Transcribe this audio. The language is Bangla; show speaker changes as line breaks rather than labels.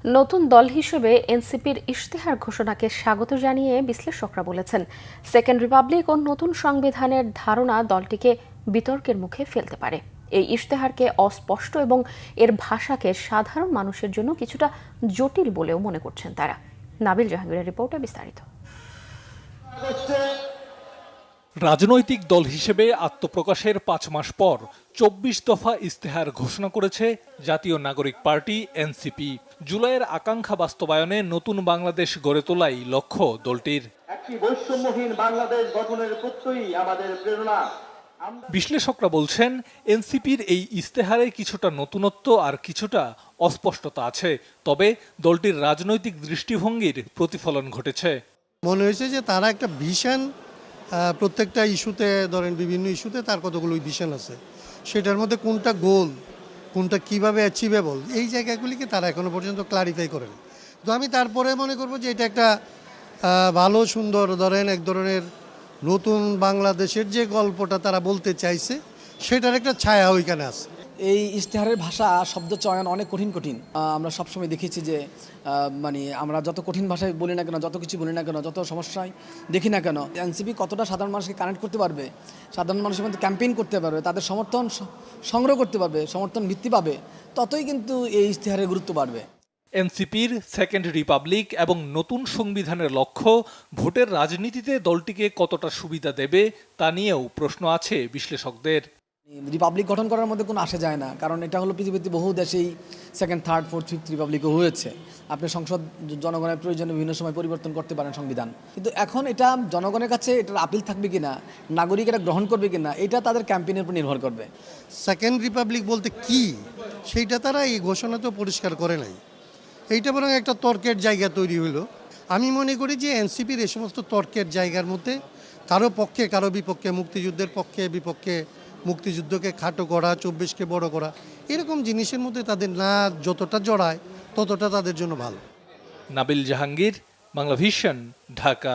নতুন দল হিসেবে এনসিপির ইশতেহার ঘোষণাকে স্বাগত জানিয়ে বিশ্লেষকরা বলেছেন, সেকেন্ড রিপাবলিক ও নতুন সংবিধানের ধারণা দলটিকে বিতর্কের মুখে ফেলতে পারে। এই ইশতেহারকে অস্পষ্ট এবং এর ভাষাকে সাধারণ মানুষের জন্য কিছুটা জটিল বলেও মনে করছেন তারা। নাবিল জাহাঙ্গীরের রিপোর্টে বিস্তারিত।
রাজনৈতিক দল হিসেবে আত্মপ্রকাশের 5 মাস পর 24 দফা ইশতেহার ঘোষণা করেছে জাতীয় নাগরিক পার্টি এনসিপি। জুলাইয়ের আকাঙ্ক্ষা বাস্তবায়নে নতুন বাংলাদেশ গড়ে তোলাই লক্ষ্য দলটির।
একটি বৈষম্যহীন বাংলাদেশ গঠনের প্রত্যয়ই আমাদের প্রেরণা।
বিশ্লেষকরা বলছেন, এনসিপির এই ইশতেহারে কিছুটা নতুনত্ব আর কিছুটা অস্পষ্টতা আছে, তবে দলটির রাজনৈতিক দৃষ্টিভঙ্গির প্রতিফলন ঘটেছে।
মনে হয়েছে যে তারা একটা ভিশন, প্রত্যেকটা ইস্যুতে ধরেন বিভিন্ন ইস্যুতে তার কতগুলো ভিশন আছে, সেটার মধ্যে কোনটা গোল, কোনটা কিভাবে অ্যাচিভেবল, এই জায়গাগুলিকে তারা এখনো পর্যন্ত ক্লারিফাই করেনি। তো আমি তারপরে মনে করব যে এটা একটা ভালো সুন্দর ধরেন এক ধরনের নতুন বাংলাদেশের যে গল্পটা তারা বলতে চাইছে সেটার একটা ছায়া ওইখানে আছে।
এই ইশতেহারের ভাষা শব্দ চয়ন অনেক কঠিন। আমরা সবসময় দেখেছি যে আমরা যত কঠিন ভাষায় বলি না কেন, যত কিছু বলি না কেন, যত সমস্যায় দেখি না কেন, এনসিপি কতটা সাধারণ মানুষকে কানেক্ট করতে পারবে, সাধারণ মানুষের মধ্যে ক্যাম্পেইন করতে পারবে, তাদের সমর্থন সংগ্রহ করতে পারবে, সমর্থন ভিত্তি পাবে, ততই কিন্তু এই ইশতেহারের গুরুত্ব বাড়বে।
এনসিপির সেকেন্ড রিপাবলিক এবং নতুন সংবিধানের লক্ষ্য ভোটের রাজনীতিতে দলটিকে কতটা সুবিধা দেবে তা নিয়েও প্রশ্ন আছে বিশ্লেষকদের।
রিপাবলিক গঠন করার মধ্যে কোনো আসে যায় না, কারণ এটা হলো পৃথিবীতে বহু দেশেই সেকেন্ড, থার্ড, ফোর্থ, ফিফথ রিপাবলিকও হয়েছে। আপনি সংসদ জনগণের প্রয়োজনে বিভিন্ন সময় পরিবর্তন করতে পারেন সংবিধান, কিন্তু এখন এটা জনগণের কাছে এটার আপিল থাকবে কিনা, নাগরিক এটা গ্রহণ করবে কিনা, এটা তাদের ক্যাম্পেইনের উপর নির্ভর করবে।
সেকেন্ড রিপাবলিক বলতে কি সেইটা তারা এই ঘোষণাতেও পরিষ্কার করে নাই। এইটা বরং একটা তর্কের জায়গা তৈরি হলো। আমি মনে করি যে এনসিপির এই সমস্ত তর্কের জায়গার মধ্যে কারো পক্ষে কারো বিপক্ষে, মুক্তিযুদ্ধের পক্ষে বিপক্ষে, মুক্তিযুদ্ধকে খাটো করা, 24কে বড় করা, এরকম জিনিসের মধ্যে তাদের না যতটা জড়ায় ততটা তাদের জন্য ভালো।
নাবিল জাহাঙ্গীর, বাংলা ভিশন, ঢাকা।